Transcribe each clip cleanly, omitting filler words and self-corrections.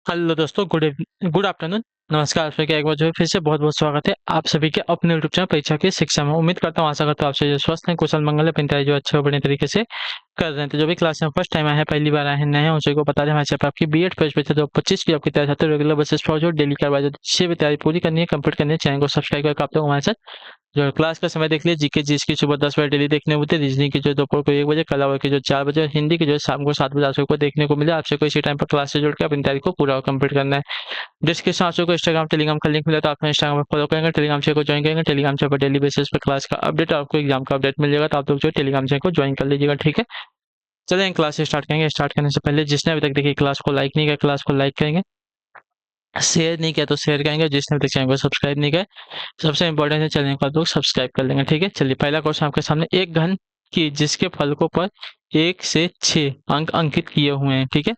Hello दोस्तों, good afternoon. नमस्कार। आप सभी का एक बार जो है फिर से बहुत बहुत स्वागत है आप सभी के अपने यूट्यूब चैनल परीक्षा की शिक्षा में। उम्मीद करता हूँ, आशा करता हूँ आप सभी जो स्वस्थ हैं, कुशल मंगल है, अपनी तैयारी जो अच्छे और बढ़िया तरीके से कर रहे हैं। तो जो भी क्लास में फर्स्ट टाइम आए हैं, पहली बार आए हैं, नए हैं, उन सभी को बता दें हमारे चैनल पर आपकी बीएड फर्स्ट बैच 2025 की आपकी तैयारी खातिर रेगुलर बेसिस पर जो डेली करवाई जाती है, जिससे भी तैयारी पूरी करनी है, कंप्लीट करनी है। चैनल को सब्सक्राइब करके आप लोग हमारे साथ जो क्लास का समय देख लिया। जीके जीएस की सुबह 10 बजे डेली देखने होते हैं, रीजनिंग की जो दोपहर को 1 बजे, कला की जो 4 बजे, और हिंदी की जो है शाम को 7 बजे आप सबको देखने को मिला। आपसे को इसी टाइम पर क्लास से जुड़ के अपनी तैयारी को पूरा कंप्लीट करना है। डिस्क्रिप्शन आप सबको इंस्टाग्राम टेलीग्राम का लिंक मिला, तो आप इंस्टाग्राम पर फॉलो करेंगे, टेलीग्राम चैनल को ज्वाइन करेंगे। टेलीग्राम चैनल पर डेली बेसिस पर क्लास का अपडेट, आपको एग्जाम का अपडेट मिल जाएगा, तो आप लोग जो टेलीग्राम चैनल को ज्वाइन कर लीजिएगा। ठीक है, चलें क्लास स्टार्ट करेंगे। स्टार्ट करने से पहले जिसने अभी तक देखिए क्लास को लाइक नहीं किया, क्लास को लाइक करेंगे। शेयर नहीं किया तो शेयर करेंगे। जिसने अभी तक चैनल को सब्सक्राइब नहीं किया, सबसे इंपॉर्टेंट है चैनल को आप लोग सब्सक्राइब कर लेंगे। ठीक है, चलिए पहला क्वेश्चन आपके सामने। एक घन की जिसके फलकों पर 1 से 6 अंक अंकित किए हुए हैं। ठीक है,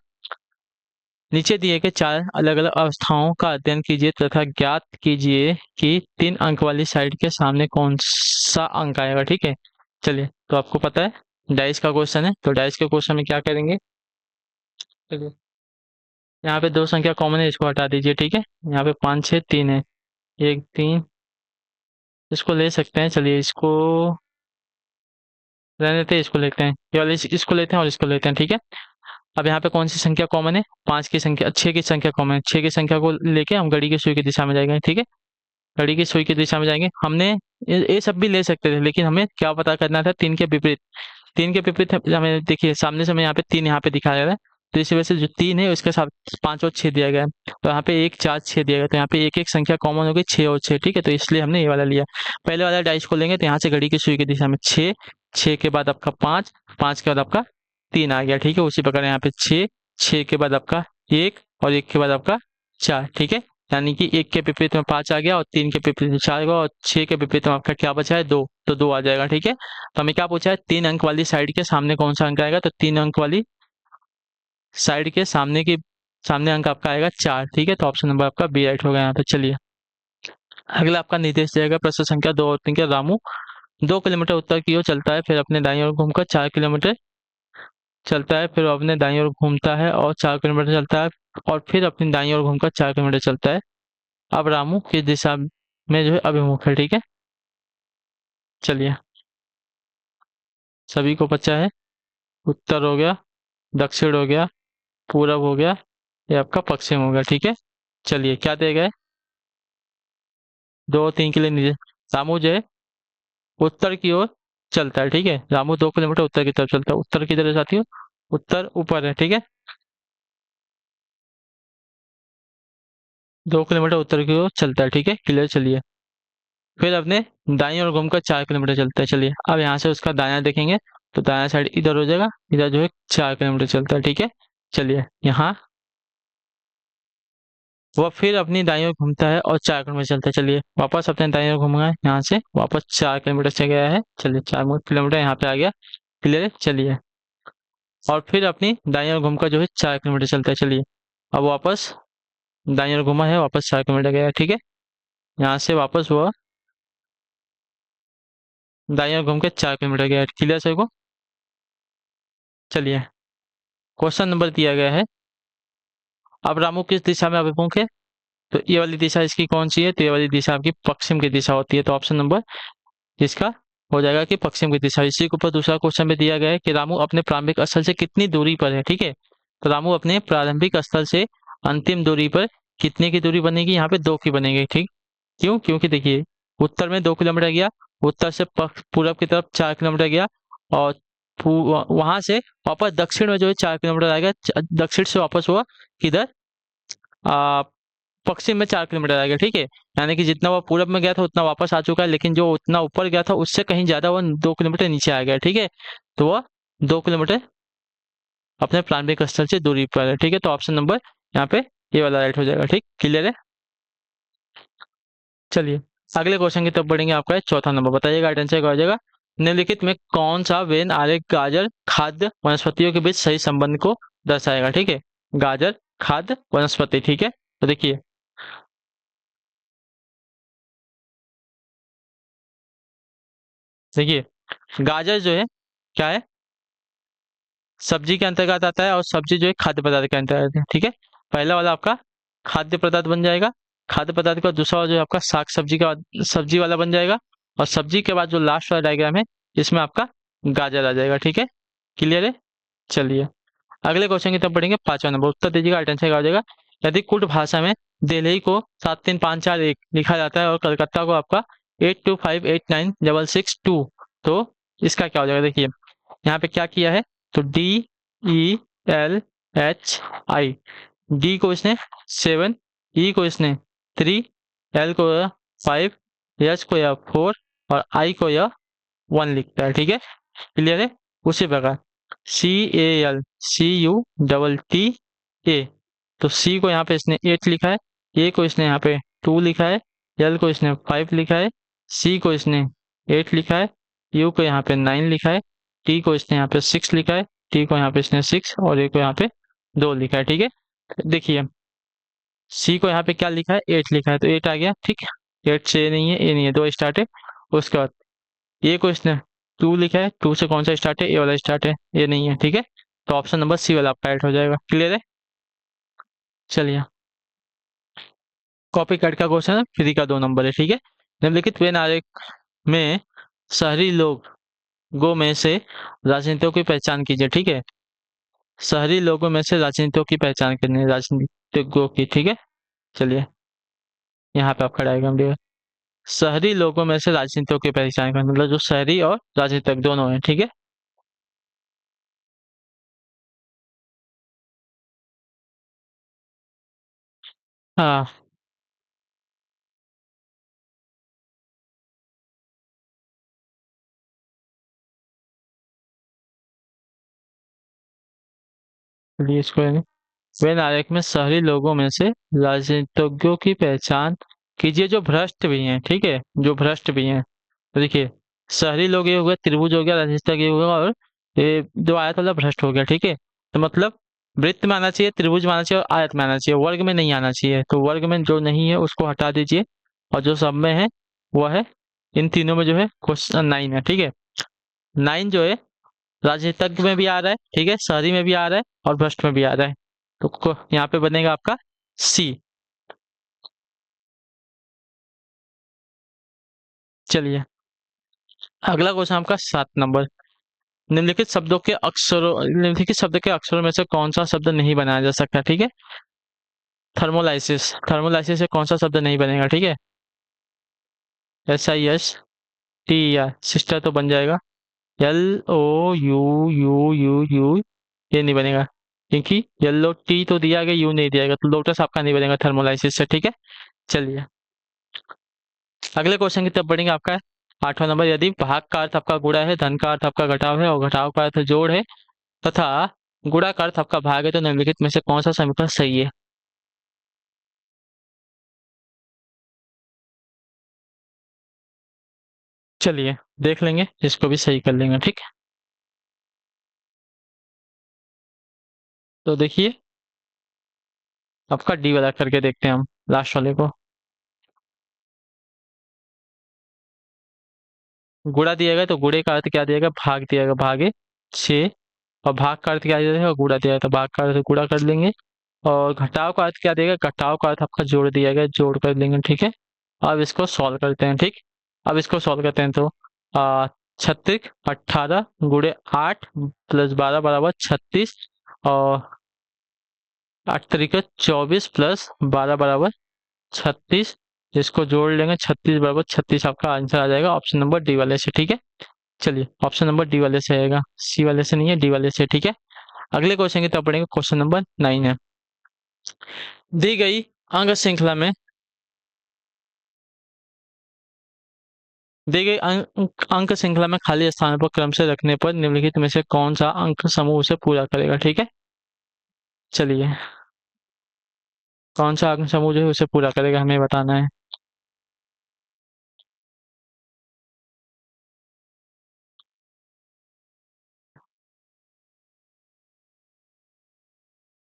नीचे दिए गए 4 अलग-अलग अवस्थाओं का अध्ययन कीजिए तथा ज्ञात कीजिए कि 3 अंक वाली साइड के सामने कौन-सा अंक आएगा। ठीक है, चलिए तो आपको पता है डाइस का क्वेश्चन है, तो डाइस के क्वेश्चन में क्या करेंगे। चलिए, यहाँ पे 2 संख्या कॉमन है, इसको हटा दीजिए। ठीक है, यहाँ पे 5 6 3 है, 1 3 इसको ले सकते हैं। चलिए इसको रहने देते हैं, इसको लेते हैं, ये वाले इसको लेते हैं और इसको लेते हैं। ठीक है, अब यहाँ पे कौन सी संख्या कॉमन है, 5 की संख्या, 6 की संख्या कॉमन है। 6 की संख्या को लेके हम घड़ी की सुई की दिशा में जाएंगे। ठीक है, घड़ी की सुई की दिशा में जाएंगे। हमने ये सब भी ले सकते थे, लेकिन हमें क्या पता करना था, 3 के विपरीत। 3 के विपरीत हमें देखिए सामने से हमें यहाँ पे 3 यहाँ पे दिखाया जा रहा है, तो इसी वजह से जो 3 है उसके साथ 5 और 6 दिया गया है, तो यहाँ पे 1 4 6 दिया गया, तो यहाँ पे एक एक संख्या कॉमन हो गई, 6 और 6। ठीक है, तो इसलिए हमने ये वाला लिया। पहले वाला डाइस को लेंगे, तो यहाँ से घड़ी की सुई की दिशा में 6, 6 के बाद आपका 5, 5 के बाद आपका 3 आ गया। ठीक है, उसी प्रकार यहाँ पे 6, 6 के बाद आपका 1 और 1 के बाद आपका 4। ठीक है, यानी कि 1 के विपरीत में 5 आ गया और 3 के विपरीत में 4 आ गया और 6 के विपरीत में आपका क्या बचा है, 2, तो 2 आ जाएगा। ठीक है, तो हमें क्या पूछा है, 3 अंक वाली साइड के सामने कौन सा अंक आएगा, तो 3 अंक वाली साइड के सामने अंक आपका आएगा 4। ठीक है, तो ऑप्शन नंबर आपका बी राइट होगा यहाँ पे। चलिए अगला आपका निर्देश दिया गया प्रश्न संख्या 2 और 3 के। रामू 2 किलोमीटर उत्तर की ओर चलता है, फिर अपने दाईं ओर घूमकर 4 किलोमीटर चलता है, फिर अपने दाईं ओर घूमता है और 4 किलोमीटर चलता है, और फिर अपनी दाईं ओर घूमकर 4 किलोमीटर चलता है। अब रामू किस दिशा में जो है अभिमुख है। ठीक है, चलिए सभी को पता है, उत्तर हो गया, दक्षिण हो गया, पूरब हो गया, ये आपका पश्चिम हो गया। ठीक है, चलिए क्या दिया गया है, 2 3 के लिए नीचे। रामू जो है उत्तर की ओर चलता है। ठीक है, रामू 2 किलोमीटर उत्तर की तरफ चलता है। उत्तर की तरफ साथियों, उत्तर ऊपर है। ठीक है, 2 किलोमीटर उत्तर की ओर चलता है। ठीक है, क्लियर। चलिए फिर अपने दाईं ओर घूमकर 4 किलोमीटर चलता है। चलिए अब यहाँ से उसका दायां देखेंगे, तो दायां साइड इधर हो जाएगा, इधर जो है 4 किलोमीटर चलता है। ठीक है, चलिए यहाँ वह फिर अपनी दाईं ओर घूमता है और 4 किलोमीटर चलता है। चलिए वापस अपने दाईं ओर घूम गए, यहाँ से वापस 4 किलोमीटर से गया है। चलिए 4 किलोमीटर यहाँ पे आ गया, क्लियर है। चलिए और फिर अपनी दाईं ओर घूमकर जो है 4 किलोमीटर चलता है। चलिए अब वापस दाईं ओर घूमा है, वापस 4 किलोमीटर गया है। ठीक है, यहाँ से वापस हुआ दाईं ओर घूम के 4 किलोमीटर गया है। क्लियर सर को। चलिए क्वेश्चन नंबर दिया गया है, अब रामू किस दिशा में अभिमुख है, तो ये वाली दिशा इसकी कौन सी है, तो ये वाली दिशा आपकी पश्चिम की दिशा होती है, तो ऑप्शन नंबर इसका हो जाएगा कि पश्चिम की दिशा। इसी के ऊपर दूसरा क्वेश्चन में दिया गया है कि रामू अपने प्रारंभिक स्थल से कितनी दूरी पर है। ठीक है, तो रामू अपने प्रारंभिक स्थल से अंतिम दूरी पर कितने की दूरी बनेगी, यहाँ पे 2 की बनेगी। ठीक, क्यों, क्योंकि देखिए उत्तर में 2 किलोमीटर गया, उत्तर से पूरब की तरफ 4 किलोमीटर गया, और वहां से वापस दक्षिण में जो है 4 किलोमीटर आएगा। दक्षिण से वापस हुआ किधर, आ, पश्चिम में 4 किलोमीटर आ गया। ठीक है, यानी कि जितना वो पूरब में गया था उतना वापस आ चुका है, लेकिन जो उतना ऊपर गया था उससे कहीं ज्यादा वो 2 किलोमीटर नीचे आ गया। ठीक है, तो वह 2 किलोमीटर अपने प्रारंभिक स्थल से दूरी पर है। ठीक है, तो ऑप्शन नंबर यहाँ पे ये वाला राइट हो जाएगा। ठीक, क्लियर है। चलिए अगले क्वेश्चन की तरफ बढ़ेंगे। आपका है चौथा नंबर, बताइएगा राइट आंसर क्या हो जाएगा। निम्नलिखित में कौन सा वेन आरेख गाजर खाद्य वनस्पतियों के बीच सही संबंध को दर्शाएगा। ठीक है, गाजर खाद्य वनस्पति। ठीक है, तो देखिए देखिए गाजर जो है क्या है, सब्जी के अंतर्गत आता है, और सब्जी जो है खाद्य पदार्थ के अंतर्गत है। ठीक है, पहला वाला आपका खाद्य पदार्थ बन जाएगा, खाद्य पदार्थ के बाद दूसरा वाला जो है आपका साग सब्जी का सब्जी वाला बन जाएगा, और सब्जी के बाद जो लास्ट वाला डायग्राम है इसमें आपका गाजर आ जाएगा। ठीक है, क्लियर है। चलिए अगले क्वेश्चन की तरफ बढ़ेंगे। 5वां नंबर उत्तर दीजिएगा, राइट आंसर क्या हो जाएगा। यदि कुट भाषा में दिल्ली को 73541 लिखा जाता है और कलकत्ता को आपका 82589662, तो इसका क्या हो जाएगा। देखिए यहाँ पे क्या किया है, तो DELHI, डी को इसने 7, ई को इसने 3, एल को यह 5, एच को यह 4 और आई को यह 1 लिखता है। ठीक है, क्लियर है। उसी प्रकार CALCUTTA, तो सी को यहाँ पे इसने 8 लिखा है, ए को इसने यहाँ पे 2 लिखा है, एल को इसने 5 लिखा है, सी को इसने 8 लिखा है, यू को यहाँ पे 9 लिखा है, टी को इसने यहाँ पे 6 लिखा है, टी को यहाँ पे इसने 6 और ए को यहाँ पे 2 लिखा है। ठीक है, देखिए सी को यहाँ पे क्या लिखा है, 8 लिखा है, तो 8 आ गया। ठीक है, 8 से ए नहीं है, ए नहीं है, 2 स्टार्ट है। उसके बाद ए को इसने 2 लिखा है, 2 से कौन सा स्टार्ट है, ए वाला स्टार्ट है, ए नहीं है। ठीक है, तो ऑप्शन नंबर सी वाला आपका राइट हो जाएगा। क्लियर है। चलिए कॉपी कट का क्वेश्चन है, फ्री का 2 नंबर है। ठीक है, निम्नलिखित वे नायक में शहरी लोगों में से राजनीतियों की पहचान कीजिए। ठीक है, शहरी लोगों में से राजनीतियों की पहचान करनी है, राजनीतिज्ञों की। ठीक है, चलिए यहाँ पे आपका डायग्राम दिया है। शहरी लोगों में से राजनीतियों की पहचान करना, मतलब जो शहरी और राजनीतिक दोनों हैं। ठीक है, हाँ चलिए इसको वे नायक में शहरी लोगों में से राजनीतिज्ञों की पहचान कीजिए जो भ्रष्ट भी हैं। ठीक है, जो भ्रष्ट भी हैं। तो देखिए शहरी लोग ये हो गया, त्रिभुज हो गया, राजनीतिज्ञ ये हो गया, और ये जो आयत वाला भ्रष्ट हो गया। ठीक है, तो मतलब वृत्त में आना चाहिए, त्रिभुज में आना चाहिए और आयत में आना चाहिए, वर्ग में नहीं आना चाहिए। तो वर्ग में जो नहीं है उसको हटा दीजिए, और जो सब में है वो है इन तीनों में जो है क्वेश्चन 9 है। ठीक है, 9 जो है राजनीतिज्ञ में भी आ रहा है, ठीक है, शहरी में भी आ रहा है और भ्रष्ट में भी आ रहा है। तो यहाँ पे बनेगा आपका सी। चलिए अगला क्वेश्चन आपका 7 नंबर। निम्नलिखित शब्द के अक्षरों में से कौन सा शब्द नहीं बनाया जा सकता। ठीक है, थर्मोलाइसिस, थर्मोलाइसिस से कौन सा शब्द नहीं बनेगा। ठीक है, SISTER, सिस्टर तो बन जाएगा, LOUUUU ये नहीं बनेगा, क्योंकि येलो टी तो दिया गया, यू नहीं दिया गया, तो लोटस आपका नहीं बनेगा थर्मोलाइसिस से। ठीक है, चलिए अगले क्वेश्चन की तरफ बढ़ेंगे। आपका है 8वां नंबर। यदि भाग का अर्थ आपका गुणा है, धन का अर्थ आपका घटाव है और घटाव का अर्थ जोड़ है तथा गुणा का अर्थ आपका भाग है, तो निम्नलिखित में से कौन सा समीकरण सही है। चलिए देख लेंगे, इसको भी सही कर लेंगे। ठीक है, तो देखिए आपका डी वाला करके देखते हैं हम लास्ट वाले को। गुणा दिया गया तो गुणे का अर्थ क्या दिया गया, भाग दिया गया, भागे 6, और भाग का अर्थ क्या दिया गया, गुणा दिया गया, तो भाग का अर्थ गुणा कर लेंगे। और घटाव का अर्थ क्या देगा, घटाव का अर्थ आपका जोड़ दिया गया, जोड़ कर लेंगे। ठीक है, अब इसको सॉल्व करते हैं। ठीक, अब इसको सॉल्व करते हैं, तो 36 18 × 8 + 12 बराबर 36, और 8 × 3 = 24 + 12 बराबर 36, इसको जोड़ लेंगे, 36 बराबर 36 आपका आंसर आ जाएगा ऑप्शन नंबर डी वाले से। ठीक है, चलिए ऑप्शन नंबर डी वाले से आएगा, सी वाले से नहीं है, डी वाले से। ठीक है, अगले क्वेश्चन की तरफ पढ़ेंगे। क्वेश्चन नंबर 9 है। दी गई अंक श्रृंखला में दी गई अंक श्रृंखला में खाली स्थानों पर क्रम से रखने पर निम्नलिखित में से कौन सा अंक समूह उसे पूरा करेगा। ठीक है, चलिए कौन सा अंक समूह जो है उसे पूरा करेगा हमें बताना है।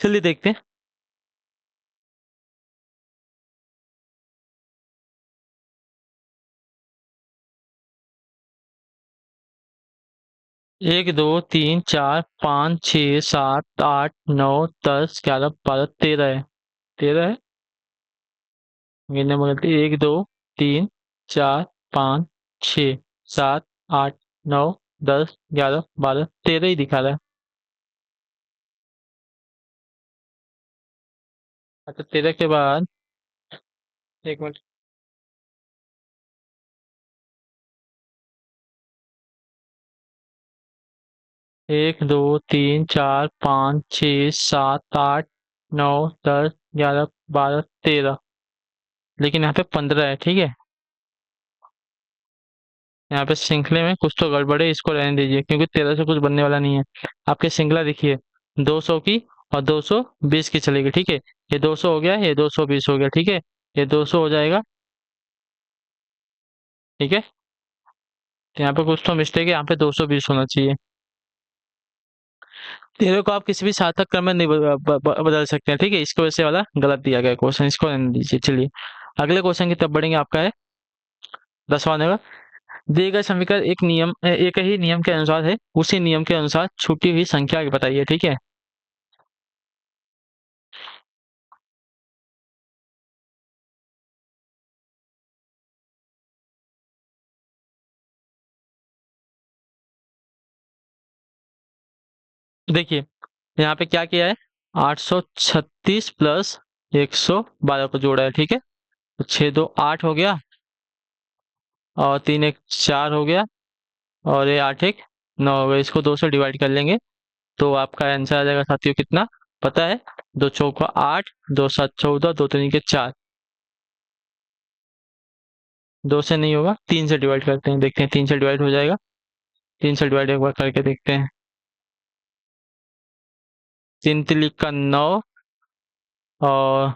चलिए देखते हैं। 1 2 3 4 5 6 7 8 9 10 11 12 13 है। 13 है। गिनने में गलती, 1 2 3 4 5 6 7 8 9 10 11 12 13 ही दिखा रहा है। अच्छा, 13 के बाद, एक मिनट। 1 2 3 4 5 6 7 8 9 10 11 12 13, लेकिन यहाँ पे 15 है, ठीक है। यहाँ पे श्रृंखले में कुछ तो गड़बड़ है, इसको रहने दीजिए क्योंकि 13 से कुछ बनने वाला नहीं है। आपकी श्रृंखला देखिए, 200 की और 220 की चलेगी, ठीक है। ये 200 हो गया, ये 220 हो गया, ठीक है। ये 200 हो जाएगा, ठीक है। तो यहाँ पे कुछ तो मिस्टेक है, यहाँ पे 220 होना चाहिए। 13 को आप किसी भी सार्थक क्रम में नहीं बदल सकते हैं, ठीक है। इसकी वजह से वाला गलत दिया गया क्वेश्चन, इसको रहने दीजिए। चलिए अगले क्वेश्चन की तरफ बढ़ेंगे। आपका है 10वां नंबर। दिए गए समीकरण एक ही नियम के अनुसार है, उसी नियम के अनुसार छूटी हुई संख्या बताइए, ठीक है। देखिए यहाँ पे क्या किया है, 836 प्लस 112 को जोड़ा है, ठीक है। तो 6 2 8 हो गया, और 3 1 4 हो गया, और ये 8 1 9 हो गया। इसको 2 से डिवाइड कर लेंगे तो आपका आंसर आ जाएगा साथियों, कितना पता है? 2 चौका 8, 2 7 14, 2 3 के 4। 2 से नहीं होगा, 3 से डिवाइड करते हैं, देखते हैं 3 से डिवाइड हो जाएगा। 3 से डिवाइड एक बार करके देखते हैं। 3 तिली का 9, और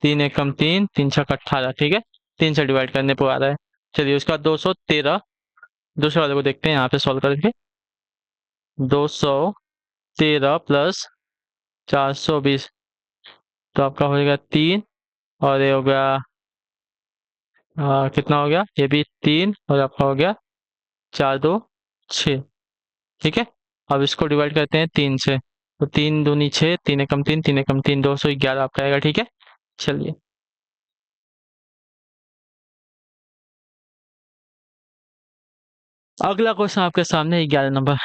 3 एकम 3, 3 छक 18, ठीक है। 3 से डिवाइड करने पर आ रहा है। चलिए उसका 213, दूसरे वाले को देखते हैं यहाँ पे सॉल्व करके। 213 प्लस 420, तो आपका हो जाएगा 3, और ये हो गया कितना हो गया, ये भी 3, और आपका हो गया 4 2 6, ठीक है। अब इसको डिवाइड करते हैं 3 से, तो 3 दूनी 6, 3 एकम 3, 3 एकम 3, 211 आपका आएगा, ठीक है। चलिए अगला क्वेश्चन आपके सामने 11 नंबर।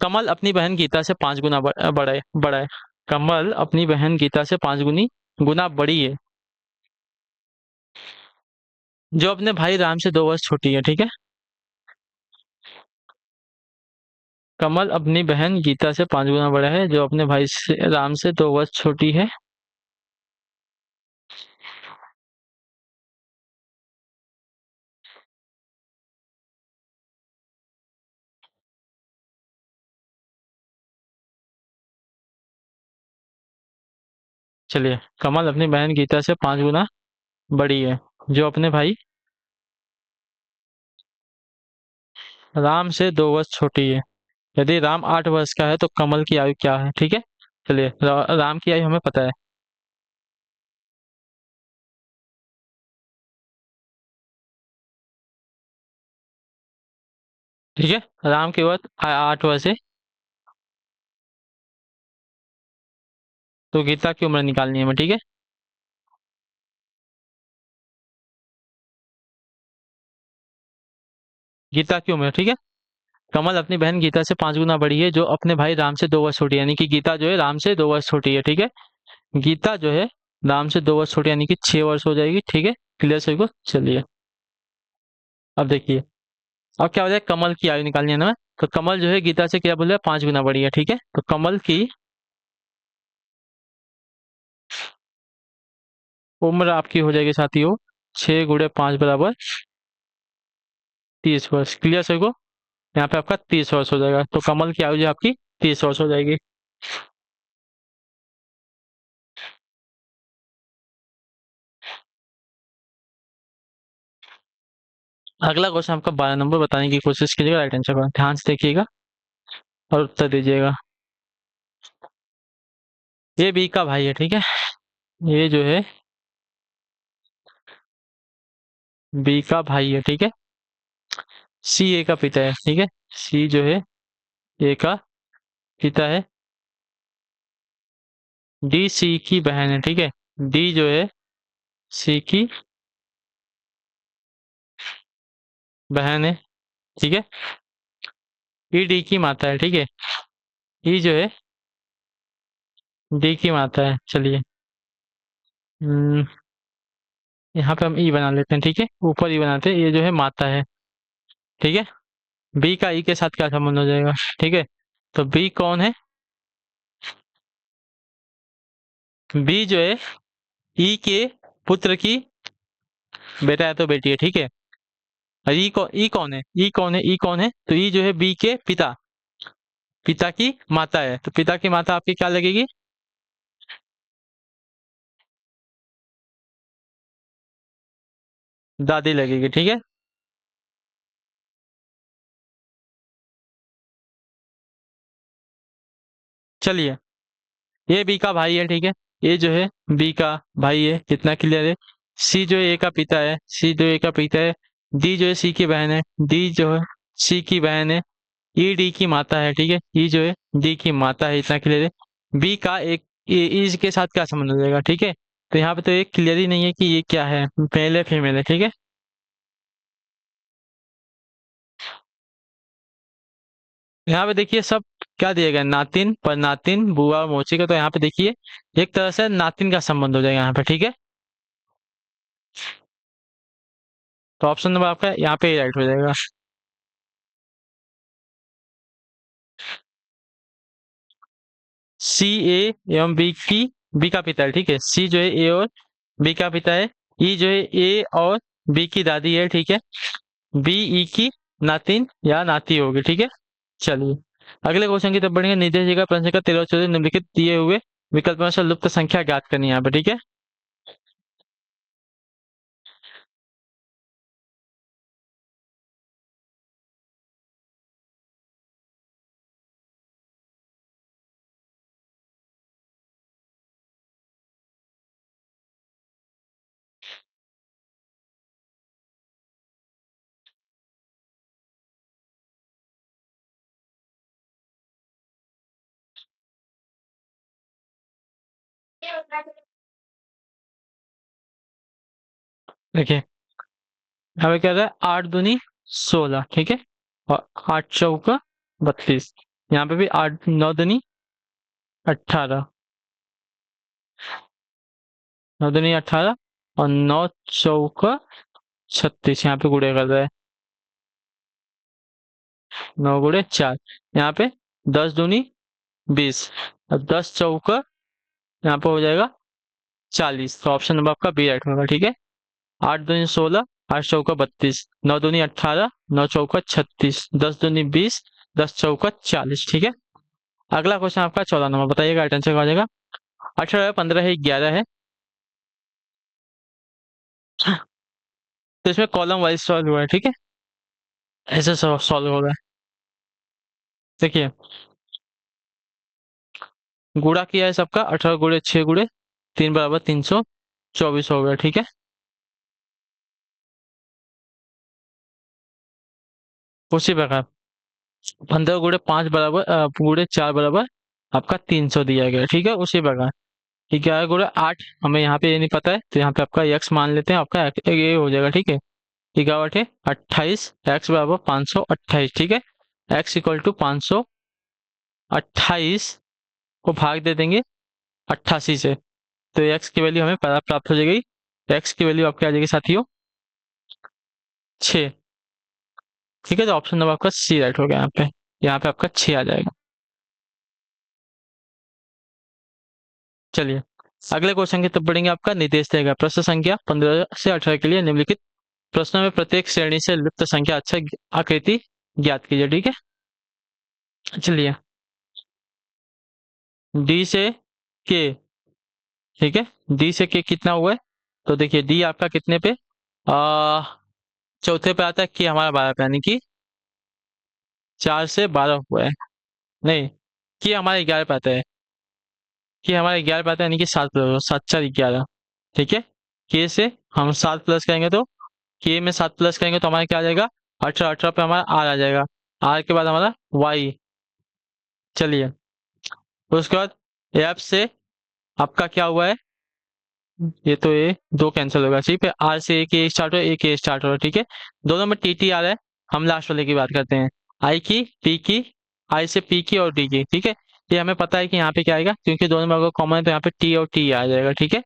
कमल अपनी बहन गीता से 5 गुना बड़ा है। कमल अपनी बहन गीता से 5 गुना बड़ी है, जो अपने भाई राम से 2 वर्ष छोटी है, ठीक है। कमल अपनी बहन गीता से 5 गुना बड़ा है, जो अपने भाई से राम से 2 वर्ष छोटी है। चलिए, कमल अपनी बहन गीता से 5 गुना बड़ी है, जो अपने भाई राम से 2 वर्ष छोटी है। यदि राम 8 वर्ष का है तो कमल की आयु क्या है, ठीक है। चलिए राम की आयु हमें पता है, ठीक है। राम की उम्र 8 वर्ष है, तो गीता की उम्र निकालनी है हमें, ठीक है। गीता की उम्र, ठीक है। कमल अपनी बहन गीता से 5 गुना बड़ी है, जो अपने भाई राम से 2 वर्ष छोटी है, यानी कि गीता जो है राम से 2 वर्ष छोटी है, ठीक है। गीता जो है राम से 2 वर्ष छोटी, यानी कि 6 वर्ष हो जाएगी, ठीक है। क्लियर सभी को? चलिए अब देखिए, अब क्या हो जाए, कमल की आयु निकालनी है ना। तो कमल जो है गीता से क्या बोल रहा है, 5 गुना बड़ी है, ठीक है। तो कमल की उम्र आपकी हो जाएगी साथियों, 6 × 5 बराबर 30 वर्ष। क्लियर सभी को? यहाँ पे आपका 30 वर्ष हो जाएगा, तो कमल की आयु जो है आपकी 30 वर्ष हो जाएगी। अगला क्वेश्चन आपका 12 नंबर, बताने की कोशिश कीजिएगा, राइट आंसर का ध्यान से देखिएगा और उत्तर दीजिएगा। ये बी का भाई है, ठीक है। ये जो है बी का भाई है, ठीक है। सी ए का पिता है, ठीक है। सी जो है ए का पिता है। डी सी की बहन है, ठीक है। डी जो है सी की बहन है, ठीक है। ई डी की माता है, ठीक है। ई जो है डी की माता है, चलिए। हम्म, यहाँ पे हम ई बना लेते हैं, ठीक है। ऊपर ई बनाते हैं, ये जो है माता है, ठीक है। बी का ई के साथ क्या संबंध हो जाएगा, ठीक है। तो बी कौन है? बी जो है ई के पुत्र की बेटा है तो बेटी है, ठीक है। और ई कौन है? ई कौन है? ई कौन है? तो ई जो है बी के पिता, पिता की माता है। तो पिता की माता आपकी क्या लगेगी? दादी लगेगी, ठीक है। चलिए, ये बी का भाई है, ठीक है। ये जो है बी का भाई है, कितना क्लियर है। सी जो है ए का पिता है, सी जो ए का पिता है। डी जो है सी की बहन है, डी जो है सी की बहन है। ई डी की माता है, ठीक है। ई जो है डी की माता है, इतना क्लियर है। बी का एक ई के साथ क्या संबंध हो जाएगा, ठीक है। तो यहाँ पे तो एक क्लियर ही नहीं है कि ये क्या है, मेल है फीमेल है, ठीक है। यहाँ पे देखिए सब क्या दिया गया, नातिन पर नातिन बुआ मोची का। तो यहाँ पे देखिए एक तरह से नातिन का संबंध हो जाएगा यहाँ पे, ठीक है। तो ऑप्शन नंबर आपका यहाँ पे राइट हो जाएगा। सी ए एवं बी का पिता है, ठीक है। सी जो है ए और बी का पिता है। ई जो है ए और बी की दादी है, ठीक है। बी ई की नातिन या नाती होगी, ठीक है। चलिए, अगले क्वेश्चन की तरफ बढ़ेंगे। नीचे का प्रश्न का 13 निम्नलिखित दिए हुए विकल्प में से लुप्त संख्या ज्ञात करनी है यहाँ पे, ठीक है। देखिए, हमें क्या था, 8 दूनी 16, ठीक है। और 8 चौका 32। यहाँ पे भी 8 9 दूनी 18, 9 दूनी 18 और 9 चौका 36। यहाँ पे गुड़े कर रहा है, 9 गुड़े 4। यहाँ पे 10 दूनी 20 और 10 चौका यहाँ पे हो जाएगा 40। तो ऑप्शन नंबर आपका बी राइट होगा, ठीक है। 8 दूनी 16, 8 चौका 32, 9 दूनी 18, 9 चौका 36, 10 दूनी 20, 10 चौका 40, ठीक है। अगला क्वेश्चन आपका 14 नंबर, बताइएगा राइट आंसर क्या हो जाएगा। 18 है, 15 है, 11 है। तो इसमें कॉलम वाइज सॉल्व हुआ है, ठीक है। ऐसे सॉल्व होगा। देखिए, गुणा किया है सबका, 18 गुणे 6 गुणे 3 = 324 हो गया, ठीक है। उसी प्रकार 15 गुणे 5 = गुणे 4 = आपका 300 दिया गया, ठीक है। उसी प्रकार 11 गुणे 8 हमें यहाँ पे ये नहीं पता है, तो यहाँ पे आपका यक्स मान लेते हैं, आपका ये हो जाएगा, ठीक है। 11 × 28, x = 528, ठीक है। x = 528 को भाग दे देंगे 88 से, तो एक्स की वैल्यू हमें प्राप्त हो जाएगी। एक्स की वैल्यू आपकी आ जाएगी साथियों 6, ठीक है। तो ऑप्शन नंबर आपका सी राइट हो गया यहाँ पे, यहाँ पे आपका 6 आ जाएगा। चलिए, अगले क्वेश्चन की तरफ बढ़ेंगे। आपका निर्देश देगा प्रश्न संख्या 15 से 18 के लिए निम्नलिखित प्रश्नों में प्रत्येक श्रेणी से लुप्त संख्या अच्छा आकृति ज्ञात कीजिए, ठीक है। चलिए, डी से के, ठीक है। डी से के कितना हुआ है? तो देखिए डी आपका कितने पे, आ चौथे पे आता है, कि हमारा 12 पे, यानी कि 4 से 12 हुआ है। नहीं, कि हमारा 11 पे आता है, कि हमारा 11 पे आता है, यानी कि 7 प्लस 7 × 4 = 11, ठीक है। के से हम 7 प्लस करेंगे, तो के में 7 प्लस करेंगे तो हमारा क्या आ जाएगा, 18। 18 पे हमारा आर आ जाएगा, आर के बाद हमारा वाई। चलिए, उसके बाद एफ से आपका क्या हुआ है, ये तो ये दो कैंसिल होगा, ठीक है। आर से एक ए स्टार्ट हो, एक ए स्टार्ट हो, ठीक है। दोनों में टी टी आ रहा है। हम लास्ट वाले की बात करते हैं। आई की, पी की, आई से पी की और डी की, ठीक है। ये हमें पता है कि यहाँ पे क्या आएगा, क्योंकि दोनों में अगर कॉमन है तो यहाँ पे टी और टी आ जाएगा, ठीक है।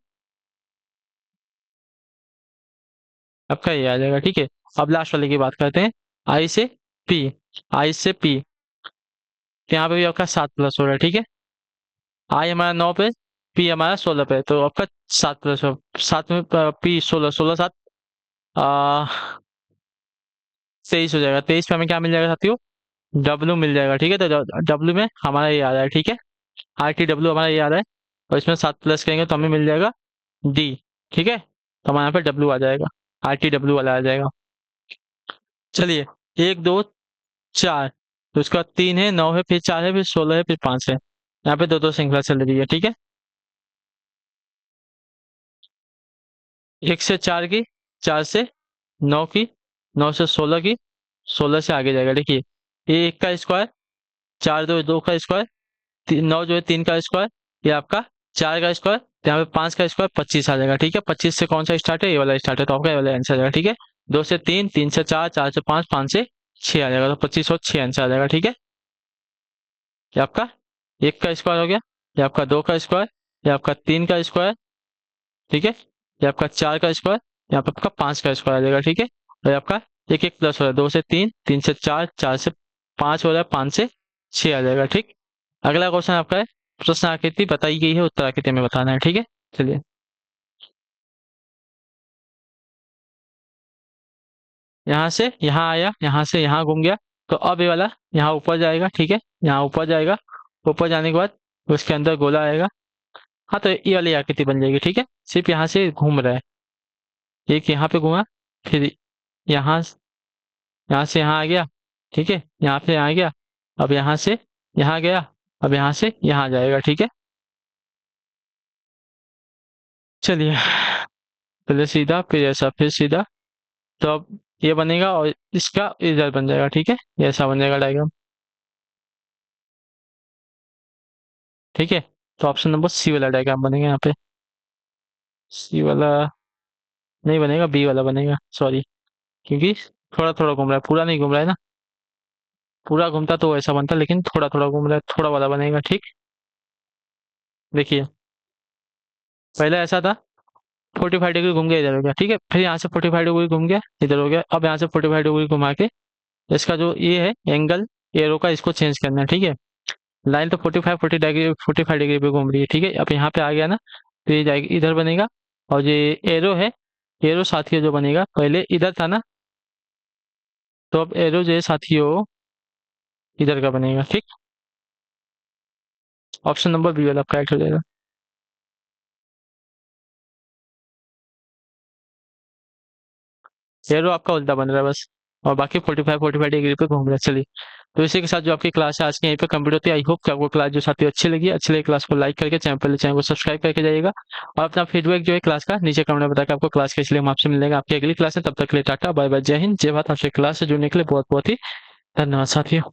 आपका ये आ जाएगा, ठीक है। अब लास्ट वाले की बात करते हैं। आई से पी, आई से पी, तो यहाँ पे भी आपका 7+ हो रहा है, ठीक है। आई हमारा 9 पे, पी हमारा 16 पे, तो आपका 7+, सात में पी 16, 16 7 23 हो जाएगा। 23 पे हमें क्या मिल जाएगा साथियों, डब्लू मिल जाएगा, ठीक है। तो डब्लू में हमारा ये आ रहा है, ठीक है। आर टी डब्लू हमारा ये आ रहा है, और इसमें 7+ करेंगे तो हमें मिल जाएगा डी, ठीक है। तो हमारे यहाँ पे डब्लू आ जाएगा, आर टी डब्लू वाला आ जाएगा। चलिए, 1 2 4, तो उसका 3 है, 9 है, फिर 4 है, फिर 16 है, फिर 5 है। यहाँ पे दो दो श्रृंखला चल रही है, ठीक है। 1 से 4 की, 4 से 9 की, 9 से 16 की, 16 से आगे जाएगा, देखिए। ये 1 का स्क्वायर, 4 2 2 का स्क्वायर, 9 जो है 3 का स्क्वायर, ये आपका 4 का स्क्वायर, तो यहाँ पे 5 का स्क्वायर 25 आ जाएगा, ठीक है। 25 से कौन सा स्टार्ट है, ये वाला स्टार्ट है, तो आपका ये वाला आंसर आ जाएगा, ठीक है। 2 से 3, 3 से 4, 4 से 5, 5 से 6 आ जाएगा, तो 25 और 6 आंसर आ जाएगा, ठीक है। ये आपका 1 का स्क्वायर हो गया, ये आपका 2 का स्क्वायर, ये आपका 3 का स्क्वायर, ठीक है। ये आपका 4 का स्क्वायर, यहाँ पे आपका 5 का स्क्वायर आ जाएगा, ठीक है। और ये आपका एक एक प्लस हो रहा है, 2 से 3, 3 से 4, 4 से 5 हो रहा है, 5 से 6 आ जाएगा, ठीक। अगला क्वेश्चन आपका है, प्रश्न आकृति बताई गई है, उत्तर आकृति में बताना है, ठीक है। चलिए, यहाँ से यहाँ आया, यहाँ से यहाँ घूम गया, तो अब ये वाला यहाँ ऊपर जाएगा, ठीक है। यहाँ ऊपर जाएगा, ऊपर जाने के बाद उसके अंदर गोला आएगा। हाँ, तो ये वाली आकृति बन जाएगी, ठीक है। सिर्फ यहाँ से घूम रहा है, एक यहाँ पे घूमा, फिर यहाँ, यहाँ से यहाँ आ गया, ठीक है। यहाँ से यहाँ आ गया, अब यहाँ से यहाँ गया, अब यहाँ से यहाँ जाएगा, ठीक है। चलिए, पहले सीधा, फिर ऐसा, फिर सीधा, तो अब ये बनेगा और इसका इधर बन जाएगा, ठीक है। ये ऐसा बन जाएगा डायग्राम, ठीक है। तो ऑप्शन नंबर सी वाला डायग्राम बनेगा यहाँ पे। सी वाला नहीं बनेगा, बी वाला बनेगा, सॉरी, क्योंकि थोड़ा थोड़ा घूम रहा है, पूरा नहीं घूम रहा है ना। पूरा घूमता तो ऐसा बनता, लेकिन थोड़ा थोड़ा घूम रहा है, थोड़ा वाला बनेगा, ठीक। देखिए, पहले ऐसा था, 45 डिग्री घूम गया, इधर हो गया, ठीक है। फिर यहाँ से 45 डिग्री घूम गया, इधर हो गया। अब यहाँ से 45 डिग्री घुमा के इसका जो ये है एंगल एरो का, इसको चेंज करना है, ठीक है। लाइन तो 45 डिग्री पे घूम रही है, ठीक है। अब यहाँ पे आ गया ना, तो ये जाएगी इधर बनेगा। और ये एरो है, एरो साथियों जो बनेगा, पहले इधर था ना, तो अब एरो जो है साथियों इधर का बनेगा, ठीक। ऑप्शन नंबर बी वाला करेक्ट हो जाएगा। एरो आपका उल्टा बन रहा है बस, और बाकी 45 डिग्री पे घूम रहा है। चलिए, तो इसी के साथ जो आपकी क्लास है आज की यहीं पे कंप्लीट होती है। आई होप कि आपको क्लास जो साथी अच्छी लगी, अच्छी लगी क्लास को लाइक करके चैनल को सब्सक्राइब करके जाइएगा, और अपना फीडबैक जो है क्लास का नीचे कमेंट में बताकर आपको क्लास कैसी लगी, हम आपसे मिलेंगे आपकी अगली क्लास है। तब तक के लिए टाटा बाय बाय, जय हिंद, जय भारत। आपसे क्लास से जुड़ने के लिए बहुत बहुत ही धन्यवाद साथियों।